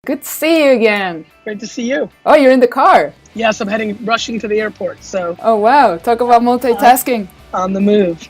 Good to see you again. Great to see you. Oh, you're in the car. Yes, I'm rushing to the airport, so. Oh, wow. Talk about multitasking. On the move.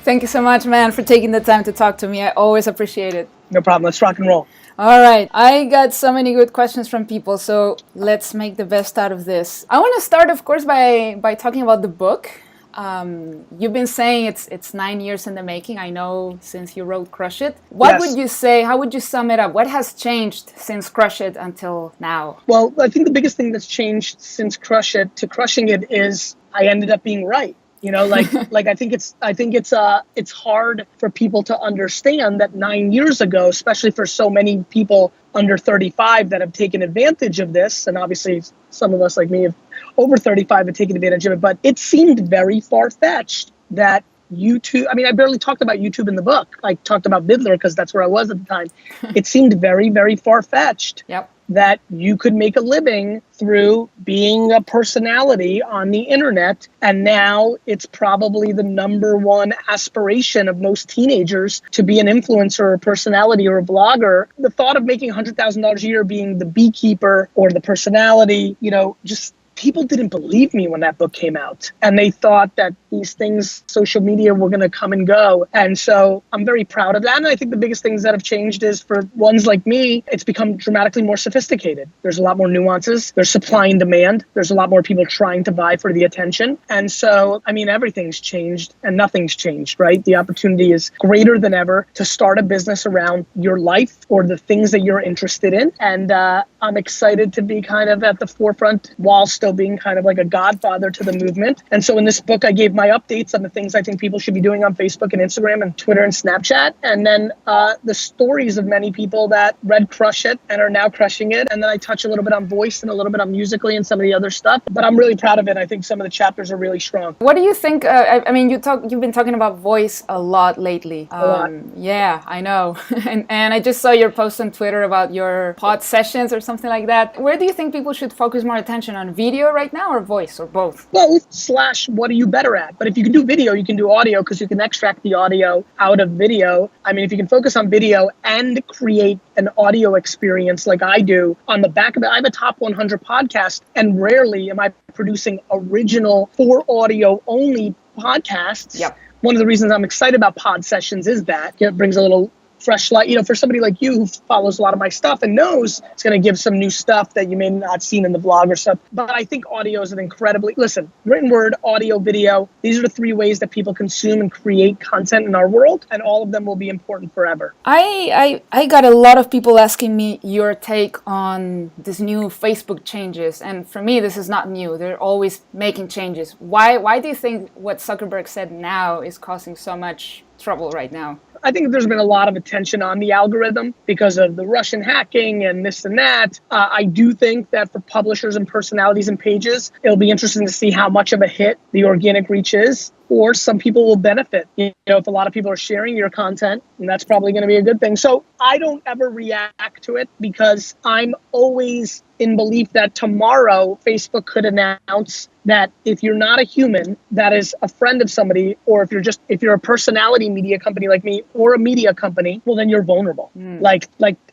Thank you so much, man, for taking the time to talk to me. I always appreciate it. No problem. Let's rock and roll. All right. I got so many good questions from people, so let's make the best out of this. I want to start, of course, by talking about the book. You've been saying it's 9 years in the making. I know since you wrote Crush It. What would you say? How would you sum it up? What has changed since Crush It until now? Well, I think the biggest thing that's changed since Crush It to crushing it is I ended up being right. You know, I think it's hard for people to understand that 9 years ago, especially for so many people under 35 that have taken advantage of this, and obviously some of us like me have over 35 have taken advantage of it, but it seemed very far-fetched that YouTube, I barely talked about YouTube in the book. I talked about Vidler because that's where I was at the time. It seemed very, very far-fetched. Yep. That you could make a living through being a personality on the internet. And now it's probably the number one aspiration of most teenagers to be an influencer or a personality or a blogger. The thought of making $100,000 a year being the beekeeper or the personality, just people didn't believe me when that book came out. And they thought that these things, social media, were going to come and go. And so I'm very proud of that. And I think the biggest things that have changed is for ones like me, it's become dramatically more sophisticated. There's a lot more nuances. There's supply and demand. There's a lot more people trying to vie for the attention. And so, everything's changed and nothing's changed, right? The opportunity is greater than ever to start a business around your life or the things that you're interested in. And I'm excited to be kind of at the forefront while still being kind of like a godfather to the movement. And so in this book, I gave my updates on the things I think people should be doing on Facebook and Instagram and Twitter and Snapchat. And then the stories of many people that read Crush It and are now crushing it. And then I touch a little bit on voice and a little bit on Musical.ly and some of the other stuff. But I'm really proud of it. I think some of the chapters are really strong. What do you think? You've been talking about voice a lot lately. A lot. Yeah, I know. and I just saw your post on Twitter about your pod sessions or something like that. Where do you think people should focus more attention on? Video right now or voice or both? Both / what are you better at? But if you can do video, you can do audio because you can extract the audio out of video. If you can focus on video and create an audio experience like I do on the back of it. I have a top 100 podcast and rarely am I producing original for audio only podcasts. Yep. One of the reasons I'm excited about pod sessions is that it brings a little fresh light, for somebody like you who follows a lot of my stuff and knows it's going to give some new stuff that you may not seen in the blog or stuff. But I think audio is written word, audio, video. These are the three ways that people consume and create content in our world, and all of them will be important forever. I got a lot of people asking me your take on this new Facebook changes. And for me, this is not new. They're always making changes. Why do you think what Zuckerberg said now is causing so much trouble right now? I think there's been a lot of attention on the algorithm because of the Russian hacking and this and that. I do think that for publishers and personalities and pages, it'll be interesting to see how much of a hit the organic reach is, or some people will benefit. If a lot of people are sharing your content, and that's probably going to be a good thing. So I don't ever react to it because I'm always in belief that tomorrow Facebook could announce that if you're not a human that is a friend of somebody, or if you're a personality media company like me or a media company, well, then you're vulnerable. Like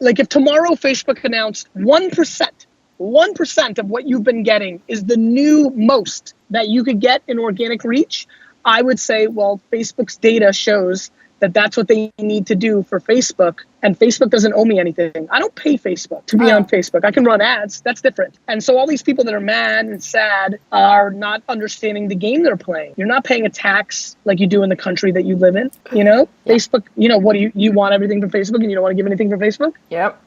if tomorrow Facebook announced 1% of what you've been getting is the new most that you could get in organic reach, I would say, well, Facebook's data shows that that's what they need to do for Facebook. And Facebook doesn't owe me anything. I don't pay Facebook to be on Facebook. I can run ads. That's different. And so all these people that are mad and sad are not understanding the game they're playing. You're not paying a tax like you do in the country that you live in. Yeah. Facebook, what do you want everything from Facebook and you don't want to give anything from Facebook? Yep.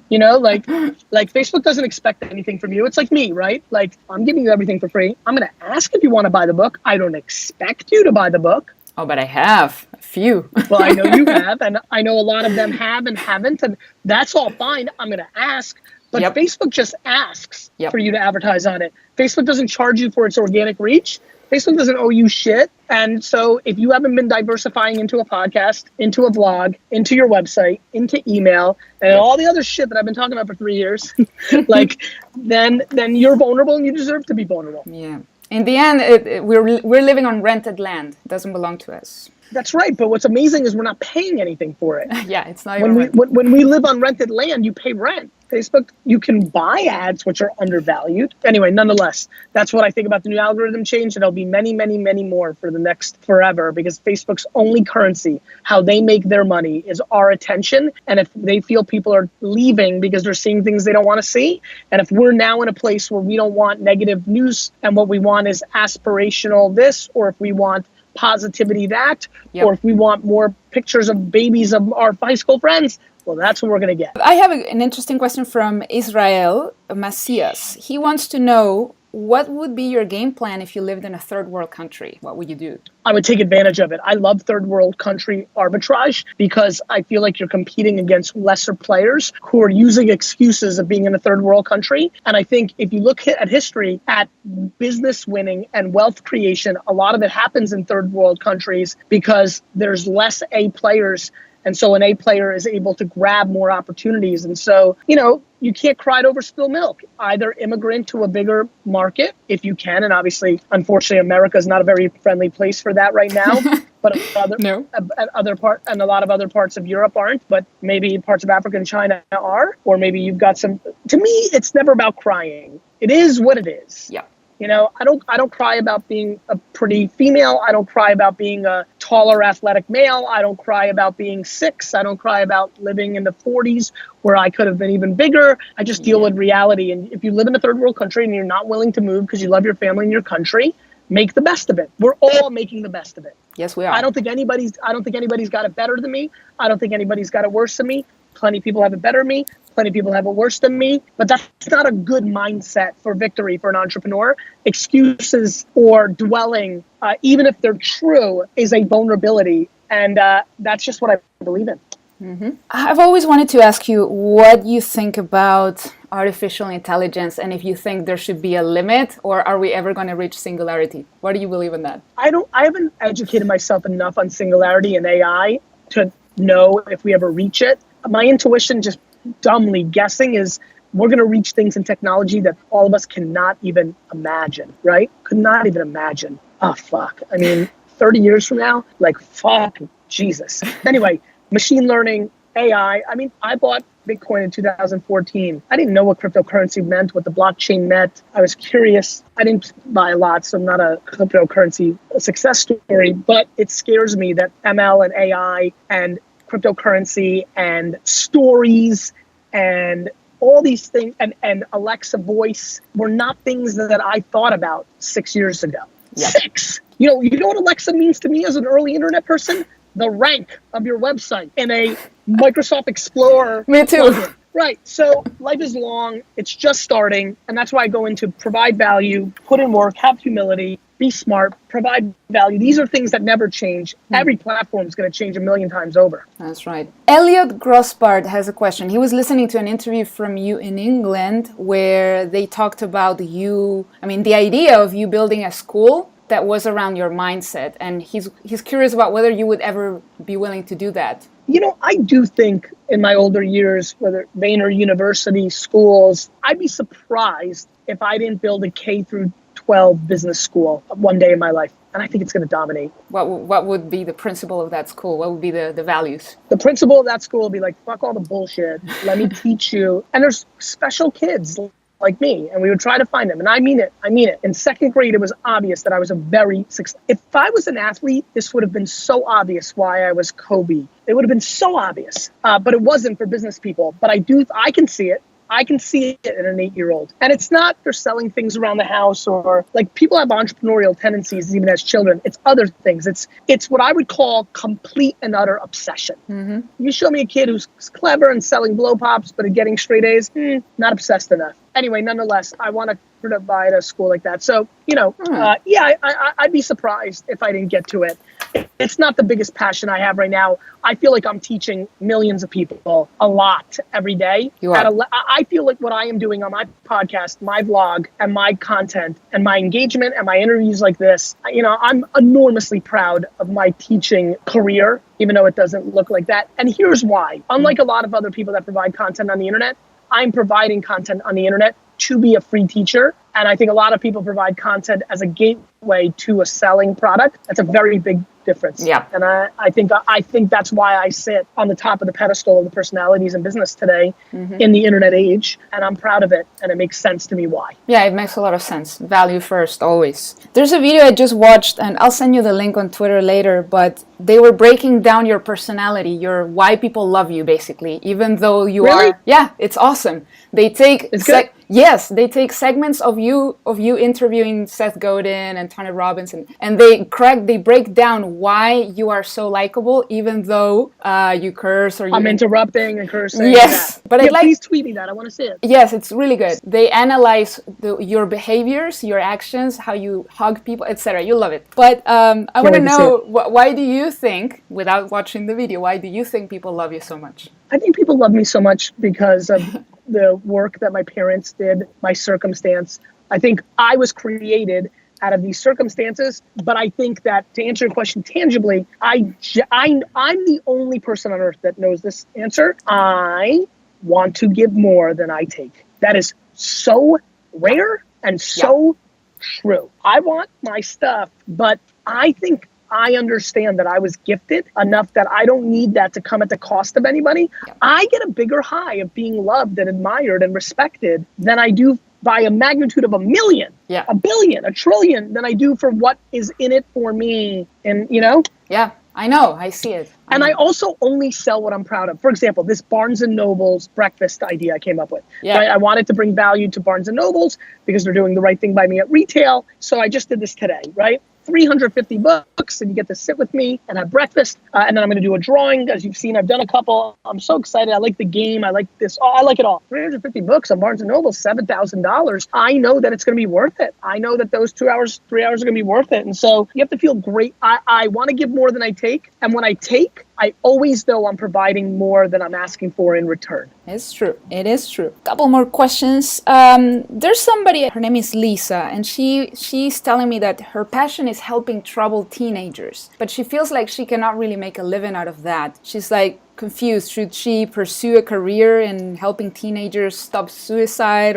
Like Facebook doesn't expect anything from you. It's like me, right? Like, I'm giving you everything for free. I'm going to ask if you want to buy the book. I don't expect you to buy the book. Oh, but I have a few. Well, I know you have, and I know a lot of them have and haven't, and that's all fine. I'm going to ask. But Facebook just asks for you to advertise on it. Facebook doesn't charge you for its organic reach. Facebook doesn't owe you shit. And so if you haven't been diversifying into a podcast, into a blog, into your website, into email, and all the other shit that I've been talking about for 3 years, then you're vulnerable and you deserve to be vulnerable. Yeah. In the end, we're living on rented land. It doesn't belong to us. That's right. But what's amazing is we're not paying anything for it. Yeah, it's not even when we live on rented land, you pay rent. Facebook. You can buy ads, which are undervalued. Anyway, nonetheless, that's what I think about the new algorithm change. And there'll be many, many, many more for the next forever, because Facebook's only currency, how they make their money, is our attention. And if they feel people are leaving because they're seeing things they don't want to see, and if we're now in a place where we don't want negative news and what we want is aspirational this, or if we want positivity that, or if we want more pictures of babies of our high school friends, well, that's what we're going to get. I have an interesting question from Israel Macias. He wants to know, what would be your game plan if you lived in a third world country? What would you do? I would take advantage of it. I love third world country arbitrage because I feel like you're competing against lesser players who are using excuses of being in a third world country. And I think if you look at history, at business winning and wealth creation, a lot of it happens in third world countries because there's less A players. And so an A player is able to grab more opportunities. And so, you can't cry over spilled milk. Either immigrant to a bigger market if you can. And obviously, unfortunately, America is not a very friendly place for that right now. But and a lot of other parts of Europe aren't. But maybe parts of Africa and China are. Or maybe you've got some. To me, it's never about crying. It is what it is. Yeah. I don't cry about being a pretty female. I don't cry about being a taller, athletic male. I don't cry about being 6. I don't cry about living in the 40s where I could have been even bigger. I just deal with reality. And if you live in a third world country and you're not willing to move because you love your family and your country, make the best of it. We're all making the best of it. Yes, we are. I don't think anybody's got it better than me. I don't think anybody's got it worse than me. Plenty of people have it better than me. Plenty of people have it worse than me, but that's not a good mindset for victory for an entrepreneur. Excuses or dwelling, even if they're true, is a vulnerability. And that's just what I believe in. Mm-hmm. I've always wanted to ask you what you think about artificial intelligence and if you think there should be a limit, or are we ever going to reach singularity? What do you believe in that? I haven't educated myself enough on singularity and AI to know if we ever reach it. My intuition, just dumbly guessing, is we're going to reach things in technology that all of us cannot even imagine, right? Could not even imagine. Oh, fuck. 30 years from now, fuck, Jesus. Anyway, machine learning, AI. I bought Bitcoin in 2014. I didn't know what cryptocurrency meant, what the blockchain meant. I was curious. I didn't buy a lot, so I'm not a cryptocurrency success story, but it scares me that ML and AI and cryptocurrency and stories and all these things and Alexa voice were not things that I thought about 6 years ago. Yep. 6. You know what Alexa means to me as an early internet person? The rank of your website in a Microsoft Explorer. Me too. Plugin. Right. So life is long. It's just starting. And that's why I go into provide value, put in work, have humility, be smart, provide value. These are things that never change. Every platform is going to change a million times over. That's right. Elliot Grossbart has a question. He was listening to an interview from you in England where they talked about the idea of you building a school that was around your mindset. And he's curious about whether you would ever be willing to do that. I do think in my older years, whether Vayner University, schools, I'd be surprised if I didn't build a K through 12 business school one day in my life. And I think it's going to dominate. What would be the principle of that school? What would be the values? The principle of that school would be fuck all the bullshit. Let me teach you. And there's special kids like me, and we would try to find them. And I mean it. In second grade, it was obvious that I was if I was an athlete, this would have been so obvious why I was Kobe. It would have been so obvious, but it wasn't for business people. But I can see it. I can see it in an 8-year-old. And it's not they're selling things around the house or people have entrepreneurial tendencies even as children. It's other things. It's what I would call complete and utter obsession. Mm-hmm. You show me a kid who's clever and selling blow pops, but getting straight A's, not obsessed enough. Anyway, nonetheless, I want to provide a school like that. So, I'd be surprised if I didn't get to it. It's not the biggest passion I have right now. I feel like I'm teaching millions of people a lot every day. You are. I feel like what I am doing on my podcast, my vlog, and my content, and my engagement, and my interviews like this, I'm enormously proud of my teaching career, even though it doesn't look like that. And here's why. Unlike a lot of other people that provide content on the internet, I'm providing content on the internet to be a free teacher And I think a lot of people provide content as a gateway to a selling product. That's a very big difference. Yeah. And I think that's why I sit on the top of the pedestal of the personalities in business today in the internet age. And I'm proud of it. And it makes sense to me why. Yeah, it makes a lot of sense. Value first, always. There's a video I just watched, and I'll send you the link on Twitter later, but they were breaking down your personality, your why people love you, basically, even though you Really? are. Yeah, it's awesome. They take yes, they take segments of you interviewing Seth Godin and Tony Robbins, and they break down why you are so likable, even though you curse or I'm interrupting and cursing. Yes, but yeah, please tweet me that. I want to see it. Yes, it's really good. They analyze your behaviors, your actions, how you hug people, etc. You love it. But I want to know, why do you think, without watching the video, why do you think people love you so much? I think people love me so much because of the work that my parents did, my circumstance. I think I was created out of these circumstances, but I think that, to answer your question tangibly, I'm the only person on earth that knows this answer. I want to give more than I take. That is so rare and so true. I want my stuff, but I think I understand that I was gifted enough that I don't need that to come at the cost of anybody. I get a bigger high of being loved and admired and respected than I do by a magnitude of a million, a billion, a trillion than I do for what is in it for me. And Yeah, I know. I see it. I also only sell what I'm proud of. For example, this Barnes & Noble's breakfast idea I came up with. Yeah. Right? I wanted to bring value to Barnes & Noble's because they're doing the right thing by me at retail. So I just did this today, right? 350 books, and you get to sit with me and have breakfast. And then I'm going to do a drawing. As you've seen, I've done a couple. I'm so excited. I like the game. I like this. I like it all. 350 books on Barnes & Noble, $7,000. I know that it's going to be worth it. I know that those 2 hours, 3 hours are going to be worth it. And so you have to feel great. I want to give more than I take. And when I take, I always know I'm providing more than I'm asking for in return. It's true. It is true. Couple more questions. There's somebody, her name is Lisa, and she's telling me that her passion is helping troubled teenagers, but she feels like she cannot really make a living out of that. She's like confused. Should she pursue a career in helping teenagers stop suicide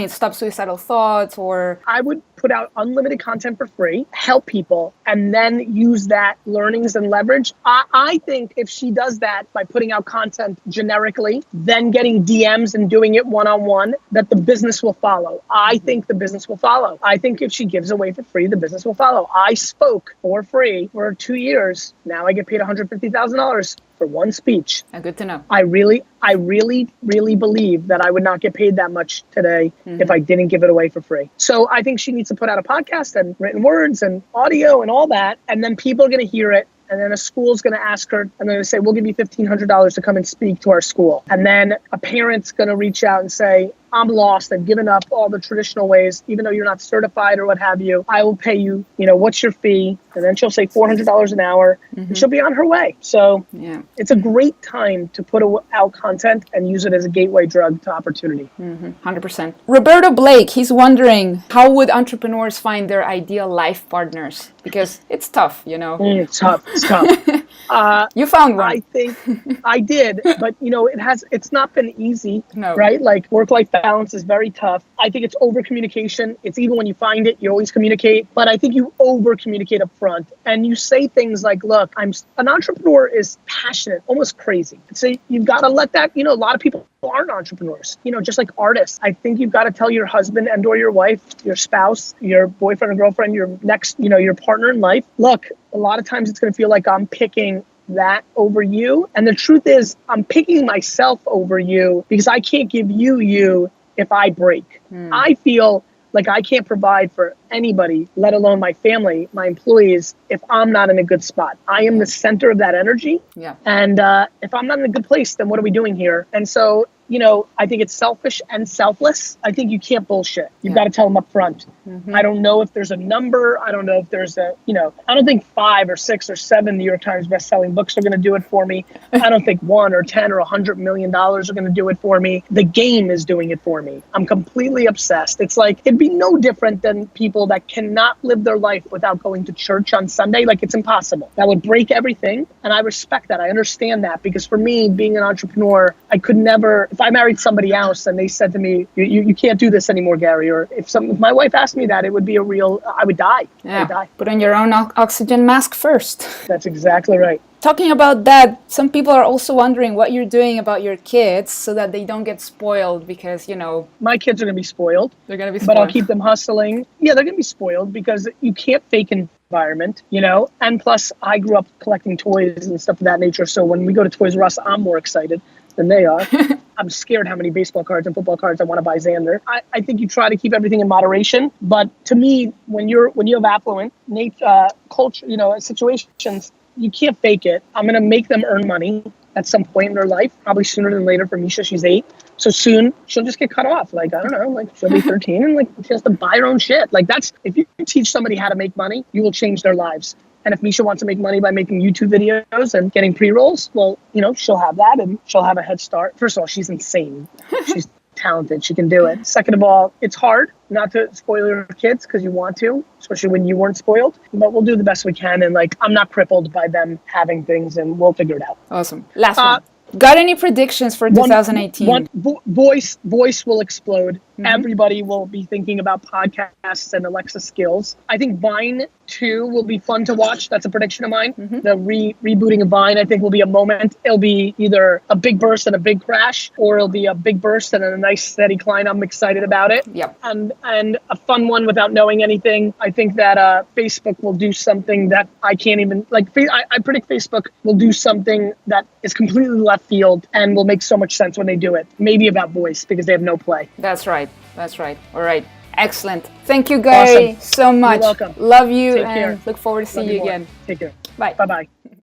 stop suicidal thoughts, or? I would put out unlimited content for free, help people, and then use that learnings and leverage. I think if she does that by putting out content generically, then getting DMs and doing it one-on-one, that the business will follow. I think the business will follow. I think if she gives away for free, the business will follow. I spoke for free for 2 years. Now I get paid $150,000 for one speech. Good to know. I really believe that I would not get paid that much today if I didn't give it away for free. So I think she needs to put out a podcast and written words and audio and all that. And then people are going to hear it. And then a school's going to ask her, and they're going to say, we'll give you $1,500 to come and speak to our school. And then a parent's going to reach out and say, I'm lost. I've given up all the traditional ways, even though you're not certified or what have you. I will pay you, what's your fee? And then she'll say $400 an hour. And she'll be on her way. So it's a great time to put out content and use it as a gateway drug to opportunity. 100%. Roberto Blake, he's wondering, how would entrepreneurs find their ideal life partners? Because it's tough, It's tough. It's tough. You found one. I think I did, but it's not been easy, no. Right? Like work-life balance is very tough. I think it's over communication. It's even when you find it, you always communicate, but I think you over communicate up front and you say things like, look, an entrepreneur is passionate, almost crazy. So you've got to let that, a lot of people aren't entrepreneurs, just like artists. I think you've got to tell your husband and or your wife, your spouse, your boyfriend or girlfriend, your next, your partner in life, look, a lot of times it's going to feel like I'm picking that over you. And the truth is I'm picking myself over you because I can't give you if I break. I feel like I can't provide for anybody, let alone my family, my employees, if I'm not in a good spot. I am the center of that energy. Yeah. And if I'm not in a good place, then what are we doing here? And so, I think it's selfish and selfless. I think you can't bullshit. You've got to tell them up front. I don't know if there's a number. I don't know if there's a, I don't think 5 or 6 or 7 New York Times best-selling books are going to do it for me. I don't think 1 or 10 or $100 million are going to do it for me. The game is doing it for me. I'm completely obsessed. It's like, it'd be no different than people that cannot live their life without going to church on Sunday. Like, it's impossible. That would break everything. And I respect that. I understand that, because for me, being an entrepreneur, I could never, if I married somebody else and they said to me, you can't do this anymore, Gary, or if my wife asked me that, it would be I would die. Yeah. I would die. Put on your own oxygen mask first. That's exactly right. Talking about that, some people are also wondering what you're doing about your kids so that they don't get spoiled, because, my kids are going to be spoiled. They're going to be spoiled. But I'll keep them hustling. Yeah, they're going to be spoiled because you can't fake environment, and plus I grew up collecting toys and stuff of that nature. So when we go to Toys R Us, I'm more excited than they are. I'm scared how many baseball cards and football cards I want to buy Xander. I think you try to keep everything in moderation. But to me, when you have affluent culture, situations, you can't fake it. I'm going to make them earn money at some point in their life, probably sooner than later. For Misha, she's 8. So soon she'll just get cut off. Like, I don't know, like she'll be 13 and she has to buy her own shit. Like, if you teach somebody how to make money, you will change their lives. And if Misha wants to make money by making YouTube videos and getting pre-rolls, well, she'll have that and she'll have a head start. First of all, she's insane. She's talented. She can do it. Second of all, it's hard not to spoil your kids because you want to, especially when you weren't spoiled. But we'll do the best we can. And I'm not crippled by them having things, and we'll figure it out. Awesome. Last one. Got any predictions for 2018? Voice will explode. Mm-hmm. Everybody will be thinking about podcasts and Alexa skills. I think Vine 2 will be fun to watch. That's a prediction of mine. Mm-hmm. The rebooting of Vine, I think, will be a moment. It'll be either a big burst and a big crash, or it'll be a big burst and a nice steady climb. I'm excited about it. Yep. And a fun one without knowing anything. I think that Facebook will do something that I can't even, I predict Facebook will do something that is completely left field and will make so much sense when they do it. Maybe about voice, because they have no play. That's right. All right. Excellent. Thank you, Gary, so much. You're welcome. Love you. Take and care. Look forward to seeing you again. Take care. Bye. Bye-bye.